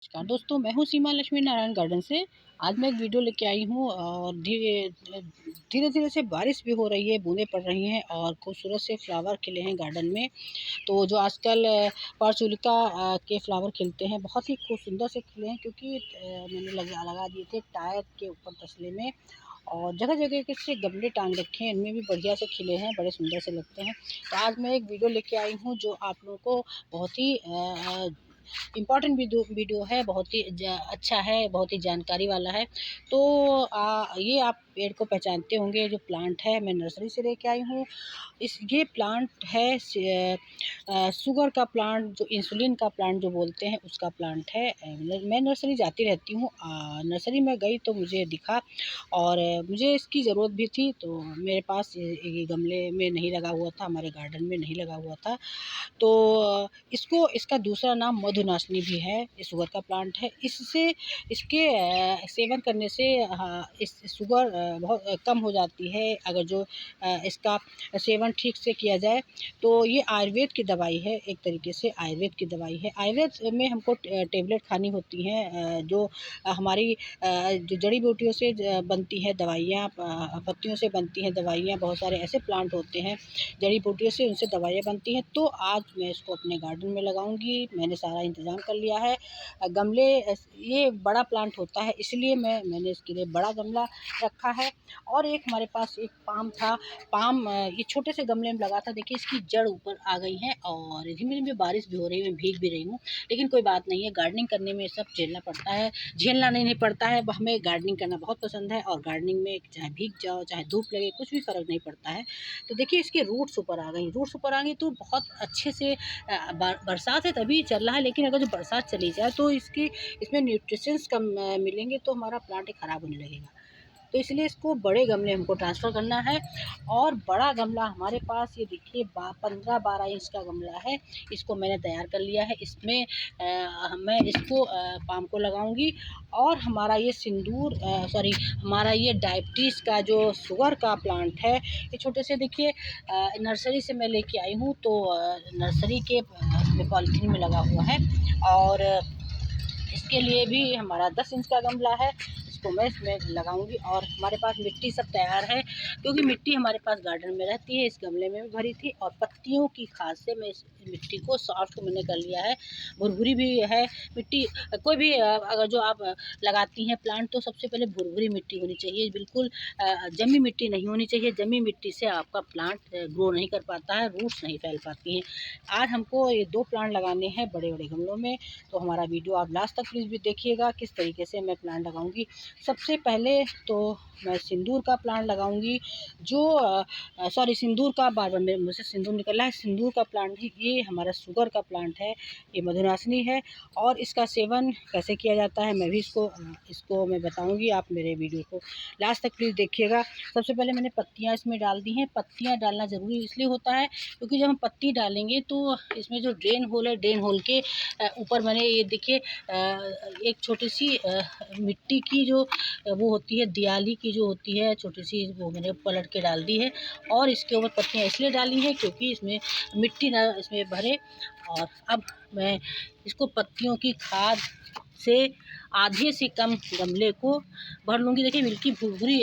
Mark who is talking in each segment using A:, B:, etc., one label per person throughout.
A: नमस्कार दोस्तों, मैं हूँ सीमा लक्ष्मी नारायण गार्डन से। आज मैं एक वीडियो लेके आई हूँ और धीरे धीरे से बारिश भी हो रही है, बूंदें पड़ रही हैं और खूबसूरत से फ्लावर खिले हैं गार्डन में। तो जो आजकल पर्चुलिका के फ्लावर खिलते हैं, बहुत ही खूब सुंदर से खिले हैं क्योंकि मैंने लगा दिए थे टायर के ऊपर तसले में और जगह जगह के से गमले टांग रखे हैं, इनमें भी बढ़िया से खिले हैं, बड़े सुंदर से लगते हैं। तो आज मैं एक वीडियो लेके आई हूँ जो आप लोगों को बहुत ही इम्पॉर्टेंट वीडियो है, बहुत ही अच्छा है, बहुत ही जानकारी वाला है। तो ये आप पेड़ को पहचानते होंगे, जो प्लांट है मैं नर्सरी से लेके आई हूँ। ये प्लांट है शुगर का प्लांट, जो इंसुलिन का प्लांट जो बोलते हैं उसका प्लांट है। मैं नर्सरी जाती रहती हूँ, नर्सरी में गई तो मुझे दिखा और मुझे इसकी ज़रूरत भी थी। तो मेरे पास ये गमले में नहीं लगा हुआ था, हमारे गार्डन में नहीं लगा हुआ था। तो इसका दूसरा नाम मधुनाशनी भी है, ये शुगर का प्लांट है। इसके सेवन करने से इस शुगर बहुत कम हो जाती है, अगर जो इसका सेवन ठीक से किया जाए। तो ये आयुर्वेद की दवाई है, एक तरीके से आयुर्वेद की दवाई है। आयुर्वेद में हमको टेबलेट खानी होती हैं, जो हमारी जो जड़ी बूटियों से बनती है दवाइयाँ, पत्तियों से बनती हैं दवाइयाँ। बहुत सारे ऐसे प्लांट होते हैं जड़ी बूटियों से, उनसे दवाइयाँ बनती हैं। तो आज मैं इसको अपने गार्डन में लगाऊंगी, मैंने सारा इंतज़ाम कर लिया है। गमले ये बड़ा प्लांट होता है, इसलिए मैंने इसके लिए बड़ा गमला रखा है। और एक हमारे पास एक पाम था, पाम ये छोटे से गमले में लगा था। देखिए इसकी जड़ ऊपर आ गई है और धीमे धीमे बारिश भी हो रही है, मैं भीग भी रही हूँ, लेकिन कोई बात नहीं है। गार्डनिंग करने में सब झेलना पड़ता है, झेलना नहीं पड़ता है। हमें गार्डनिंग करना बहुत पसंद है और गार्डनिंग में चाहे भीग जाओ, चाहे धूप लगे, कुछ भी फ़र्क नहीं पड़ता है। तो देखिए इसके रूट्स ऊपर आ गई, रूट्स ऊपर आ गई तो बहुत अच्छे से बरसात है तभी चल रहा है, लेकिन अगर जो बरसात चली जाए तो इसमें न्यूट्रिशंस कम मिलेंगे तो हमारा प्लांट ख़राब होने लगेगा। तो इसलिए इसको बड़े गमले हमको ट्रांसफ़र करना है। और बड़ा गमला हमारे पास ये देखिए 15-12 इंच का गमला है, इसको मैंने तैयार कर लिया है। इसमें मैं इसको पाम को लगाऊंगी। और हमारा ये हमारा ये डायबिटीज़ का जो शुगर का प्लांट है, ये छोटे से देखिए नर्सरी से मैं लेके आई हूँ। तो नर्सरी के पॉलीथीन में लगा हुआ है और इसके लिए भी हमारा 10 इंच का गमला है, इसको मैं इसमें लगाऊंगी। और हमारे पास मिट्टी सब तैयार है, क्योंकि मिट्टी हमारे पास गार्डन में रहती है, इस गमले में भी भरी थी। और पत्तियों की खाद से मैं इस मिट्टी को सॉफ्ट मैंने कर लिया है। भुरभुरी भी है मिट्टी। कोई भी अगर जो आप लगाती हैं प्लांट, तो सबसे पहले भुरभुरी मिट्टी होनी चाहिए, बिल्कुल जमी मिट्टी नहीं होनी चाहिए। जमी मिट्टी से आपका प्लांट ग्रो नहीं कर पाता है, रूट्स नहीं फैल पाती हैं। आज हमको ये 2 प्लांट लगाने हैं बड़े बड़े गमलों में। तो हमारा वीडियो आप लास्ट तक प्लीज़ भी देखिएगा, किस तरीके से मैं प्लांट लगाऊंगी। सबसे पहले तो मैं सिंदूर का प्लांट लगाऊंगी, जो सिंदूर का, बार बार मेरे मुँह से सिंदूर निकल रहा है। सिंदूर का प्लांट ही ये हमारा शुगर का प्लांट है, ये मधुनाशनी है। और इसका सेवन कैसे किया जाता है मैं भी इसको मैं बताऊंगी, आप मेरे वीडियो को लास्ट तक प्लीज़ देखिएगा। सबसे पहले मैंने पत्तियाँ इसमें डाल दी हैं। पत्तियाँ डालना ज़रूरी इसलिए होता है क्योंकि जब हम पत्ती डालेंगे तो इसमें जो ड्रेन होल है, ड्रेन होल के ऊपर मैंने ये देखिए एक छोटी सी मिट्टी की जो वो होती है, दियाली की जो होती है छोटी सी, वो मैंने पलट के डाल दी है। और इसके ऊपर पत्तियाँ इसलिए डाली हैं क्योंकि इसमें मिट्टी ना इसमें भरे। और अब मैं इसको पत्तियों की खाद से आधे से कम गमले को भर लूँगी। देखिए मिल्की भुरभुरी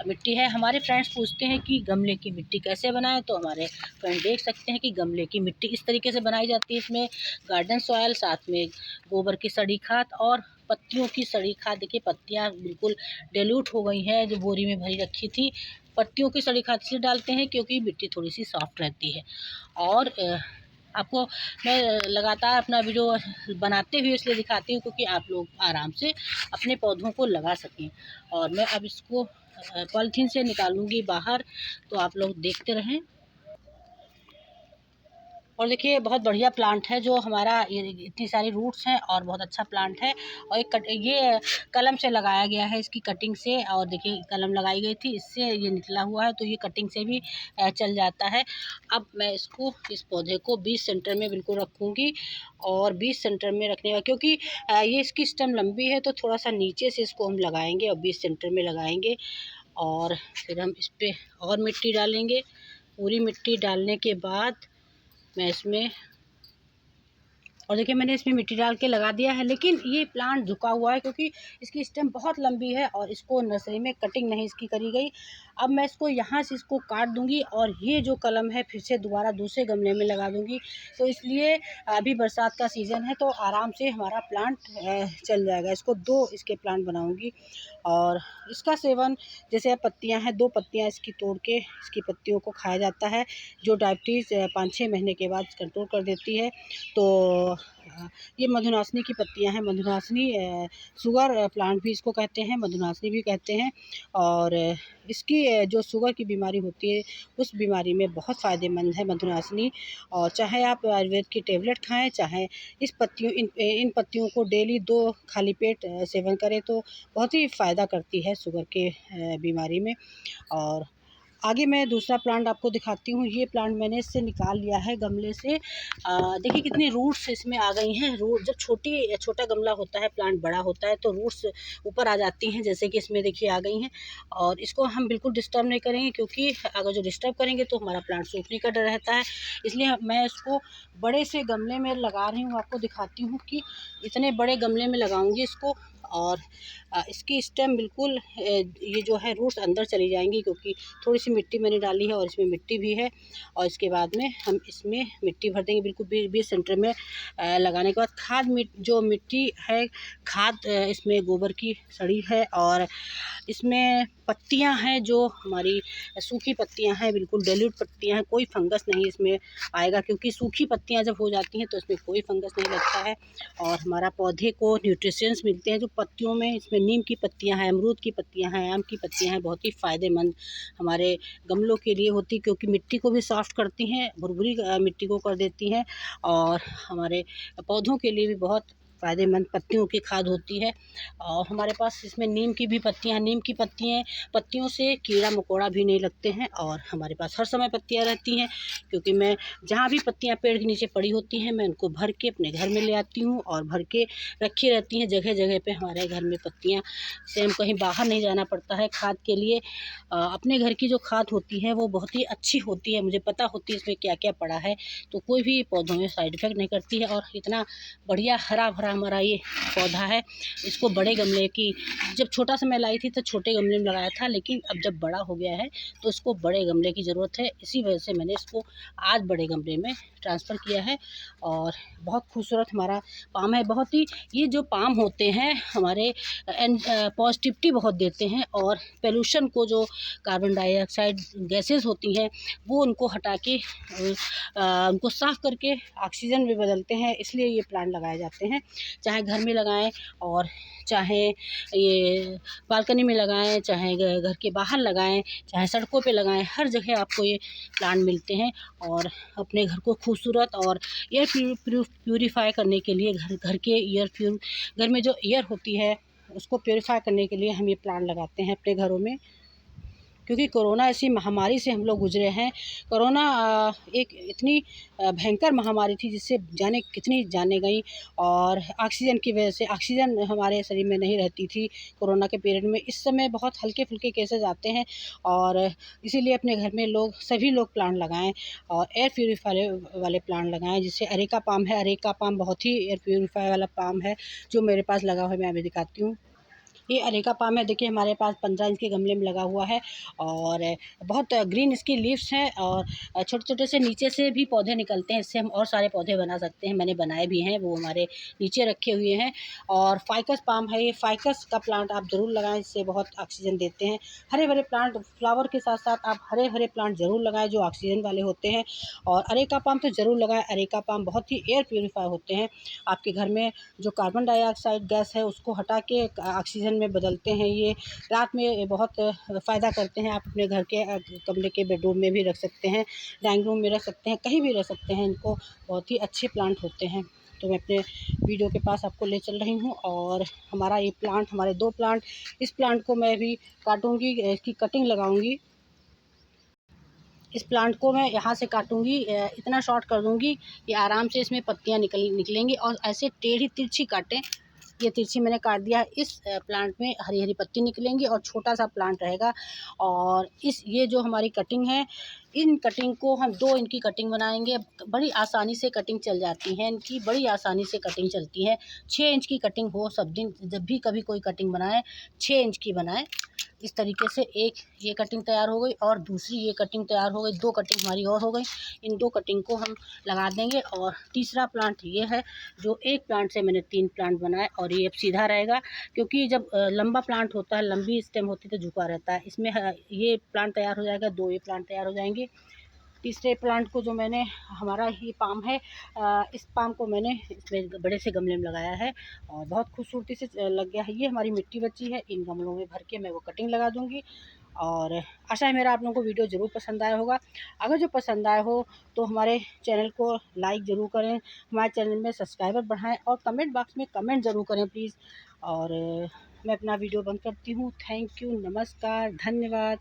A: मिट्टी है। हमारे फ्रेंड्स पूछते हैं कि गमले की मिट्टी कैसे बनाएं, तो हमारे फ्रेंड देख सकते हैं कि गमले की मिट्टी इस तरीके से बनाई जाती है। इसमें गार्डन सॉयल, साथ में गोबर की सड़ी खाद और पत्तियों की सड़ी खाद। देखिए पत्तियाँ बिल्कुल डाइल्यूट हो गई हैं, जो बोरी में भरी रखी थी। पत्तियों की सड़ी खाद इसलिए डालते हैं क्योंकि मिट्टी थोड़ी सी सॉफ्ट रहती है। और आपको मैं लगातार अपना वीडियो बनाते हुए इसलिए दिखाती हूँ क्योंकि आप लोग आराम से अपने पौधों को लगा सकें। और मैं अब इसको पॉलीथीन से निकालूंगी बाहर, तो आप लोग देखते रहें। और देखिए बहुत बढ़िया प्लांट है, जो हमारा ये इतनी सारी रूट्स हैं और बहुत अच्छा प्लांट है। और ये कलम से लगाया गया है, इसकी कटिंग से। और देखिए कलम लगाई गई थी, इससे ये निकला हुआ है, तो ये कटिंग से भी चल जाता है। अब मैं इस पौधे को 20 सेंटर में बिल्कुल रखूँगी। और 20 सेंटर में रखने का, क्योंकि ये इसकी स्टेम लंबी है, तो थोड़ा सा नीचे से इसको हम लगाएंगे और 20 सेंटर में लगाएंगे। और फिर हम इस पर और मिट्टी डालेंगे। पूरी मिट्टी डालने के बाद मैं इसमें और देखिए मैंने इसमें मिट्टी डाल के लगा दिया है, लेकिन ये प्लांट झुका हुआ है क्योंकि इसकी स्टेम बहुत लंबी है और इसको नर्सरी में कटिंग नहीं इसकी करी गई। अब मैं इसको यहाँ से इसको काट दूँगी और ये जो कलम है फिर से दोबारा दूसरे गमले में लगा दूँगी। तो इसलिए अभी बरसात का सीज़न है तो आराम से हमारा प्लांट चल जाएगा। इसको 2 इसके प्लांट बनाऊँगी और इसका सेवन जैसे पत्तियां हैं, 2 पत्तियां इसकी तोड़ के इसकी पत्तियों को खाया जाता है, जो डायबिटीज़ 5-6 महीने के बाद कंट्रोल कर देती है। तो ये मधुनाशनी की पत्तियां हैं। मधुनाशनी शुगर प्लांट भी इसको कहते हैं, मधुनाशनी भी कहते हैं। और इसकी जो शुगर की बीमारी होती है उस बीमारी में बहुत फ़ायदेमंद है मधुनाशनी। और चाहे आप आयुर्वेद की टेबलेट खाएं, चाहे इन पत्तियों को डेली 2 खाली पेट सेवन करें तो बहुत ही फ़ायदा करती है शुगर के बीमारी में। और आगे मैं दूसरा प्लांट आपको दिखाती हूँ। ये प्लांट मैंने इससे निकाल लिया है गमले से। देखिए कितनी रूट्स इसमें आ गई हैं। रूट जब छोटा गमला होता है, प्लांट बड़ा होता है तो रूट्स ऊपर आ जाती हैं, जैसे कि इसमें देखिए आ गई हैं। और इसको हम बिल्कुल डिस्टर्ब नहीं करेंगे क्योंकि अगर जो डिस्टर्ब करेंगे तो हमारा प्लांट सूखने का डर रहता है। इसलिए मैं इसको बड़े से गमले में लगा रही हूँ। आपको दिखाती हूँ कि इतने बड़े गमले में लगाऊंगी इसको। और इसकी स्टेम बिल्कुल ये जो है रूट्स अंदर चली जाएंगी क्योंकि थोड़ी सी मिट्टी मैंने डाली है और इसमें मिट्टी भी है। और इसके बाद में हम इसमें मिट्टी भर देंगे बिल्कुल 20 सेंटर में। लगाने के बाद जो मिट्टी है, खाद इसमें गोबर की सड़ी है और इसमें पत्तियां हैं जो हमारी सूखी पत्तियां हैं, बिल्कुल डेल्यूट पत्तियां हैं। कोई फंगस नहीं इसमें आएगा क्योंकि सूखी पत्तियां जब हो जाती हैं तो इसमें कोई फंगस नहीं लगता है। और हमारा पौधे को न्यूट्रिशंस मिलते हैं जो पत्तियों में। इसमें नीम की पत्तियां हैं, अमरूद की पत्तियां हैं, आम की पत्तियां हैं, बहुत ही फ़ायदेमंद हमारे गमलों के लिए होती, क्योंकि मिट्टी को भी सॉफ्ट करती हैं, भुरभुरी मिट्टी को कर देती हैं। और हमारे पौधों के लिए भी बहुत फ़ायदेमंद पत्तियों की खाद होती है। और हमारे पास इसमें नीम की भी पत्तियां हैं। नीम की पत्तियों से कीड़ा मकोड़ा भी नहीं लगते हैं और हमारे पास हर समय पत्तियां रहती हैं। क्योंकि मैं जहाँ भी पत्तियां पेड़ के नीचे पड़ी होती हैं मैं उनको भर के अपने घर में ले आती हूँ और भर के रखी रहती हैं जगह जगह पे हमारे घर में पत्तियां से। हम कहीं बाहर नहीं जाना पड़ता है खाद के लिए। अपने घर की जो खाद होती है वो बहुत ही अच्छी होती है, मुझे पता होती है इसमें क्या क्या पड़ा है, तो कोई भी पौधों में साइड इफ़ेक्ट नहीं करती है। और इतना बढ़िया हरा भरा हमारा ये पौधा है। इसको बड़े गमले की, जब छोटा सा मैं लाई थी तो छोटे गमले में लगाया था, लेकिन अब जब बड़ा हो गया है तो इसको बड़े गमले की ज़रूरत है। इसी वजह से मैंने इसको आज बड़े गमले में ट्रांसफ़र किया है। और बहुत खूबसूरत हमारा पाम है। बहुत ही ये जो पाम होते हैं हमारे पॉजिटिविटी बहुत देते हैं और पोल्यूशन को, जो कार्बन डाइऑक्साइड गैसेस होती हैं वो उनको हटा के उनको साफ़ करके ऑक्सीजन में बदलते हैं। इसलिए ये प्लांट लगाए जाते हैं, चाहे घर में लगाएं और चाहे ये बालकनी में लगाएं, चाहे घर के बाहर लगाएं, चाहे सड़कों पे लगाएं, हर जगह आपको ये प्लांट मिलते हैं। और अपने घर को खूबसूरत और एयर प्यूरीफाई करने के लिए घर के घर में जो एयर होती है उसको प्योरीफाई करने के लिए हम ये प्लांट लगाते हैं अपने घरों में। क्योंकि कोरोना ऐसी महामारी से हम लोग गुजरे हैं। कोरोना एक इतनी भयंकर महामारी थी जिससे जाने कितनी जानें गई। और ऑक्सीजन की वजह से ऑक्सीजन हमारे शरीर में नहीं रहती थी कोरोना के पीरियड में। इस समय बहुत हल्के फुल्के केसेस आते हैं और इसीलिए अपने घर में सभी लोग प्लांट लगाएं और एयर प्यूरीफाई वाले प्लांट लगाएं। जैसे अरेका पाम है, अरेका पाम बहुत ही एयर प्यूरीफाई वाला पाम है जो मेरे पास लगा हुआ है, मैं अभी दिखाती हूँ। ये अरेका पाम है, देखिए हमारे पास 15 इंच के गमले में लगा हुआ है और बहुत ग्रीन इसकी लीव्स हैं और छोटे छोटे से नीचे से भी पौधे निकलते हैं। इससे हम और सारे पौधे बना सकते हैं, मैंने बनाए भी हैं, वो हमारे नीचे रखे हुए हैं। और फाइकस पाम है, ये फाइकस का प्लांट आप ज़रूर लगाएं, इससे बहुत ऑक्सीजन देते हैं। हरे भरे प्लांट, फ्लावर के साथ साथ आप हरे भरे प्लांट ज़रूर लगाएं जो ऑक्सीजन वाले होते हैं। और अरेका पाम तो ज़रूर लगाएं, अरेका पाम बहुत ही एयर प्यूरीफाई होते हैं। आपके घर में जो कार्बन डाइऑक्साइड गैस है उसको हटा के ऑक्सीजन में बदलते हैं। ये रात में बहुत फ़ायदा करते हैं। आप अपने घर के कमरे के बेडरूम में भी रख सकते हैं, डाइनिंग रूम में रख सकते हैं, कहीं भी रख सकते हैं। इनको बहुत ही अच्छे प्लांट होते हैं। तो मैं अपने वीडियो के पास आपको ले चल रही हूँ और हमारा ये प्लांट, हमारे 2 प्लांट, इस प्लांट को मैं भी काटूँगी, इसकी कटिंग लगाऊँगी। इस प्लांट को मैं यहाँ से काटूँगी, इतना शॉर्ट कर दूँगी कि आराम से इसमें पत्तियाँ निकलेंगी। और ऐसे टेढ़ी तिरछी काटें, ये तिरछी मैंने काट दिया। इस प्लांट में हरी हरी पत्ती निकलेंगी और छोटा सा प्लांट रहेगा। और ये जो हमारी कटिंग है इन कटिंग को हम 2 इंच की कटिंग बनाएंगे। बड़ी आसानी से कटिंग चल जाती है इनकी, बड़ी आसानी से कटिंग चलती है। 6 इंच की कटिंग हो सब दिन, जब भी कभी कोई कटिंग बनाए 6 इंच की बनाए। इस तरीके से एक ये कटिंग तैयार हो गई और दूसरी ये कटिंग तैयार हो गई। 2 कटिंग हमारी और हो गई। इन 2 कटिंग को हम लगा देंगे। और तीसरा प्लांट ये है, जो एक प्लांट से मैंने 3 प्लांट बनाए और ये अब सीधा रहेगा, क्योंकि जब लंबा प्लांट होता है, लंबी स्टेम होती है तो झुका रहता है। इसमें ये प्लांट तैयार हो जाएगा, 2 ये प्लांट तैयार हो जाएंगे। तीसरे प्लांट को जो मैंने, हमारा ये पाम है, इस पाम को मैंने इसमें बड़े से गमले में लगाया है और बहुत खूबसूरती से लग गया है। ये हमारी मिट्टी बची है, इन गमलों में भर के मैं वो कटिंग लगा दूंगी। और आशा है मेरा आप लोगों को वीडियो ज़रूर पसंद आया होगा। अगर जो पसंद आया हो तो हमारे चैनल को लाइक ज़रूर करें, हमारे चैनल में सब्सक्राइबर बढ़ाएं और कमेंट बॉक्स में कमेंट ज़रूर करें प्लीज़। और मैं अपना वीडियो बंद करती हूँ। थैंक यू, नमस्कार, धन्यवाद।